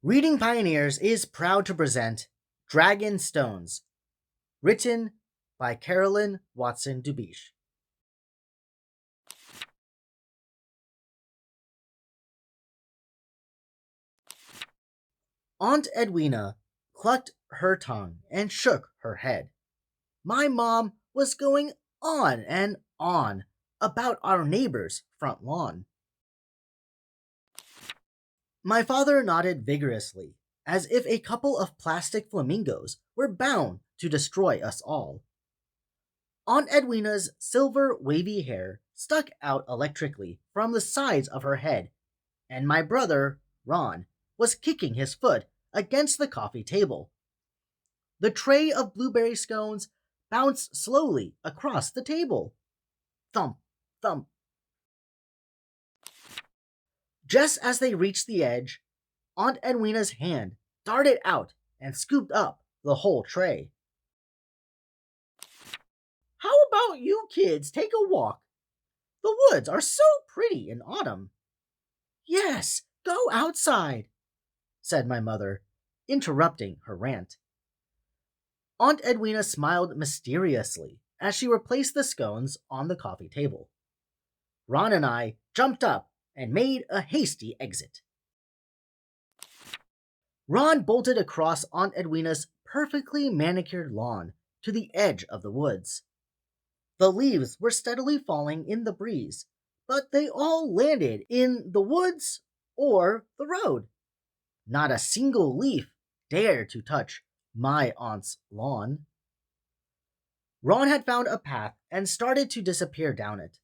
Reading Pioneers is proud to present Dragon Stones, written by Carolyn Watson Dubiche. Aunt Edwina clucked her tongue and shook her head. My mom was going on and on about our neighbor's front lawn. My father nodded vigorously, as if a couple of plastic flamingos were bound to destroy us all. Aunt Edwina's silver wavy hair stuck out electrically from the sides of her head, and my brother, Ron, was kicking his foot against the coffee table. The tray of blueberry scones bounced slowly across the table. Thump, thump. Just as they reached the edge, Aunt Edwina's hand darted out and scooped up the whole tray. How about you kids take a walk? The woods are so pretty in autumn. Yes, go outside, said my mother, interrupting her rant. Aunt Edwina smiled mysteriously as she replaced the scones on the coffee table. Ron and I jumped up and made a hasty exit. Ron bolted across Aunt Edwina's perfectly manicured lawn to the edge of the woods. The leaves were steadily falling in the breeze, but they all landed in the woods or the road. Not a single leaf dared to touch my aunt's lawn. Ron had found a path and started to disappear down it,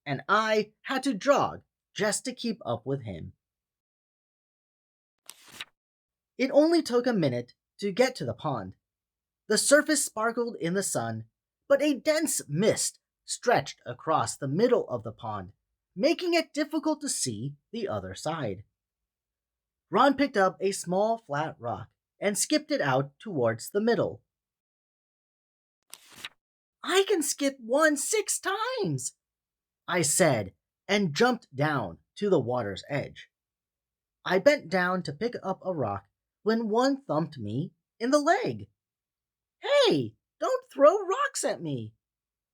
and I had to jog just to keep up with him. It only took a minute to get to the pond. The surface sparkled in the sun, but a dense mist stretched across the middle of the pond, making it difficult to see the other side. Ron picked up a small flat rock and skipped it out towards the middle. I can skip one 6 times, I said, and jumped down to the water's edge. I bent down to pick up a rock when one thumped me in the leg. Hey, don't throw rocks at me,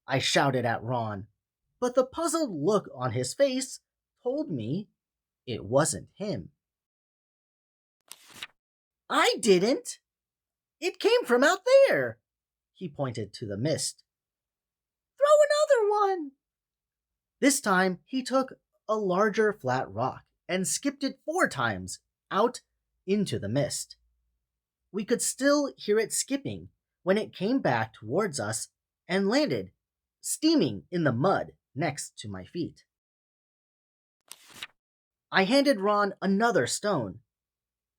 I shouted at Ron, but the puzzled look on his face told me it wasn't him. I didn't. It came from out there, he pointed to the mist. Throw another one. This time he took a larger flat rock and skipped it 4 times out into the mist. We could still hear it skipping when it came back towards us and landed, steaming in the mud next to my feet. I handed Ron another stone.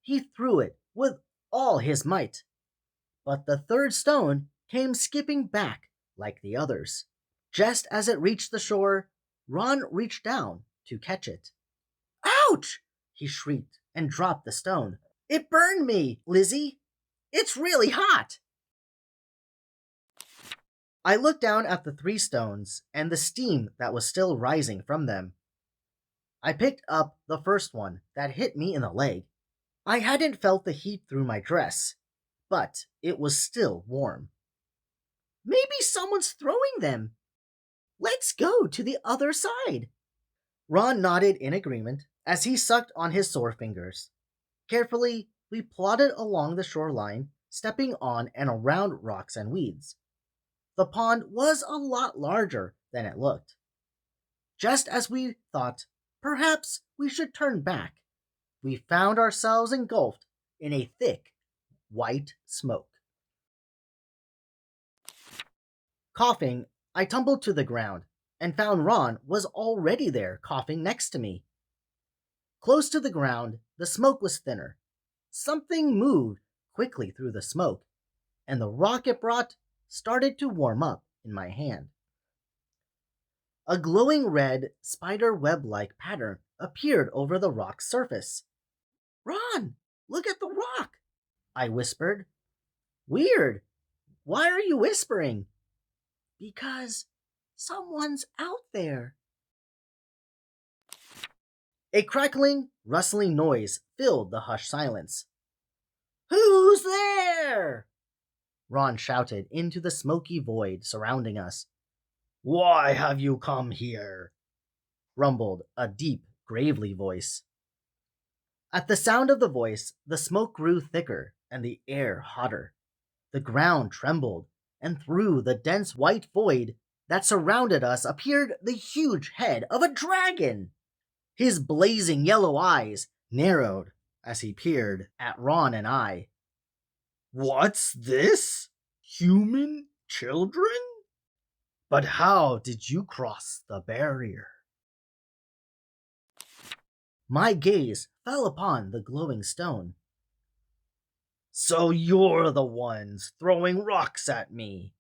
He threw it with all his might, but the third stone came skipping back like the others. Just as it reached the shore, Ron reached down to catch it. Ouch! He shrieked and dropped the stone. It burned me, Lizzy. It's really hot. I looked down at the 3 stones and the steam that was still rising from them. I picked up the first one that hit me in the leg. I hadn't felt the heat through my dress, but it was still warm. Maybe someone's throwing them. Let's go to the other side. Ron nodded in agreement as he sucked on his sore fingers. Carefully, we plodded along the shoreline, stepping on and around rocks and weeds. The pond was a lot larger than it looked. Just as we thought, perhaps we should turn back, we found ourselves engulfed in a thick, white smoke. Coughing, I tumbled to the ground and found Ron was already there coughing next to me. Close to the ground, the smoke was thinner. Something moved quickly through the smoke, and the rock it brought started to warm up in my hand. A glowing red spider web-like pattern appeared over the rock's surface. Ron, look at the rock, I whispered. Weird. Why are you whispering? Because someone's out there. A crackling, rustling noise filled the hushed silence. Who's there? Ron shouted into the smoky void surrounding us. Why have you come here? Rumbled a deep, gravely voice. At the sound of the voice, the smoke grew thicker and the air hotter. The ground trembled, and through the dense white void that surrounded us appeared the huge head of a dragon. His blazing yellow eyes narrowed as he peered at Ron and I. What's this? Human children? But how did you cross the barrier? My gaze fell upon the glowing stone. So you're the ones throwing rocks at me.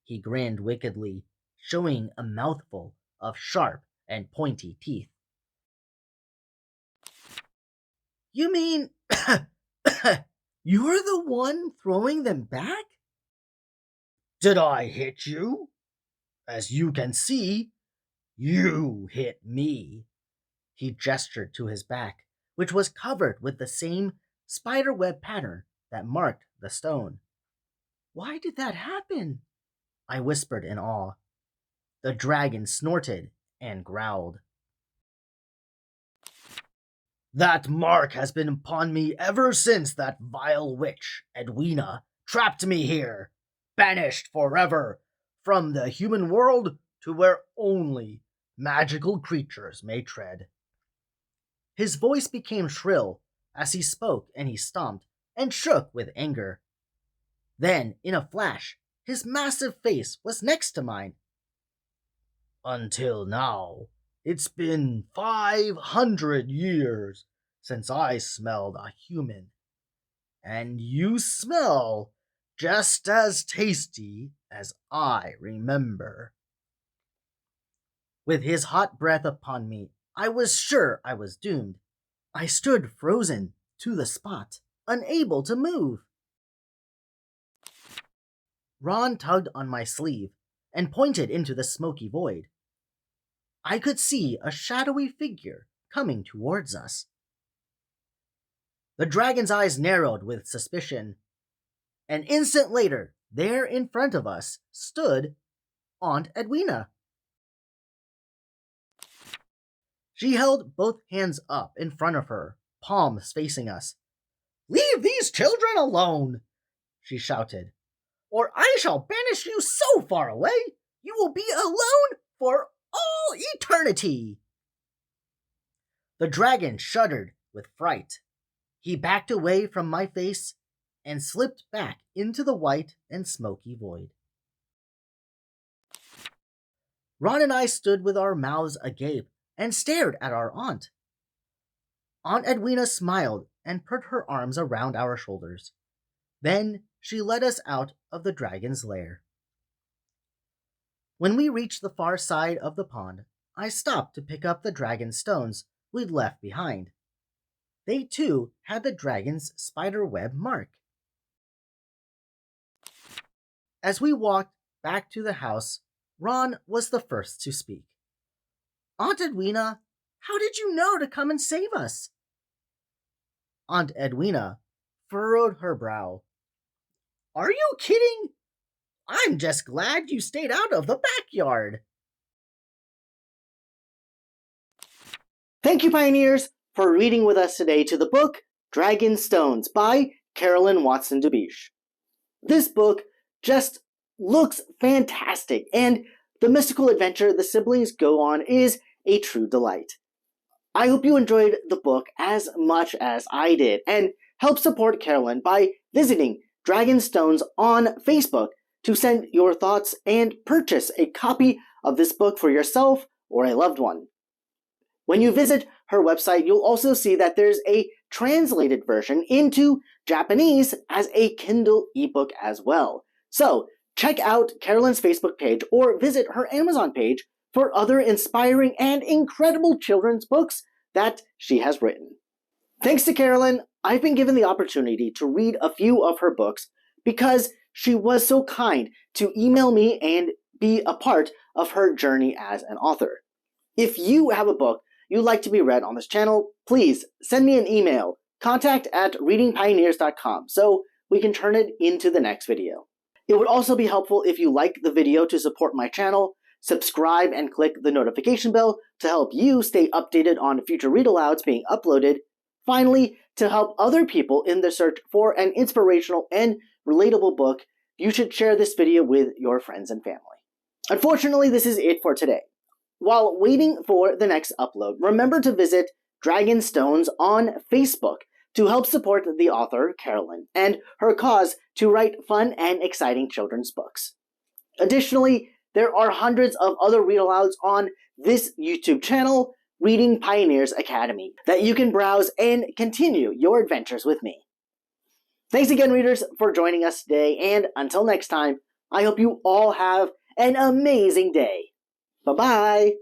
He grinned wickedly, showing a mouthful of sharp and pointy teeth. You mean you're the one throwing them back? Did I hit you? As you can see, you hit me. He gestured to his back, which was covered with the same spiderweb pattern that marked the stone. Why did that happen? I whispered in awe. The dragon snorted and growled. That mark has been upon me ever since that vile witch, Edwina, trapped me here, banished forever from the human world to where only magical creatures may tread. His voice became shrill as he spoke, and he stomped and shook with anger. Then, in a flash, his massive face was next to mine. Until now, it's been 500 years since I smelled a human. And you smell just as tasty as I remember. With his hot breath upon me, I was sure I was doomed. I stood frozen to the spot, unable to move. Ron tugged on my sleeve and pointed into the smoky void. I could see a shadowy figure coming towards us. The dragon's eyes narrowed with suspicion. An instant later, there in front of us stood Aunt Edwina. She held both hands up in front of her, palms facing us. Leave these children alone, she shouted, or I shall banish you so far away you will be alone for all eternity. The dragon shuddered with fright. He backed away from my face and slipped back into the white and smoky void. Ron and I stood with our mouths agape and stared at our aunt. Aunt Edwina smiled and put her arms around our shoulders. Then she led us out of the dragon's lair. When we reached the far side of the pond, I stopped to pick up the dragon's stones we'd left behind. They too had the dragon's spider web mark. As we walked back to the house, Ron was the first to speak. Aunt Edwina, how did you know to come and save us? Aunt Edwina furrowed her brow. Are you kidding? I'm just glad you stayed out of the backyard. Thank you, Pioneers, for reading with us today to the book Dragon Stones by Carolyn Watson DeBiche. This book just looks fantastic, and the mystical adventure the siblings go on is a true delight. I hope you enjoyed the book as much as I did, and help support Carolyn by visiting Dragon Stones on Facebook to send your thoughts and purchase a copy of this book for yourself or a loved one. When you visit her website, you'll also see that there's a translated version into Japanese as a Kindle ebook as well. So check out Carolyn's Facebook page or visit her Amazon page for other inspiring and incredible children's books that she has written. Thanks to Carolyn, I've been given the opportunity to read a few of her books because she was so kind to email me and be a part of her journey as an author. If you have a book you'd like to be read on this channel, please send me an email, contact@readingpioneers.com so we can turn it into the next video. It would also be helpful if you like the video to support my channel, subscribe and click the notification bell to help you stay updated on future read-alouds being uploaded. Finally, to help other people in the search for an inspirational and relatable book, you should share this video with your friends and family. Unfortunately, this is it for today. While waiting for the next upload, remember to visit Dragonstones on Facebook to help support the author, Carolyn, and her cause to write fun and exciting children's books. Additionally, there are hundreds of other read-alouds on this YouTube channel, Reading Pioneers Academy, that you can browse and continue your adventures with me. Thanks again, readers, for joining us today, and until next time, I hope you all have an amazing day. Bye-bye!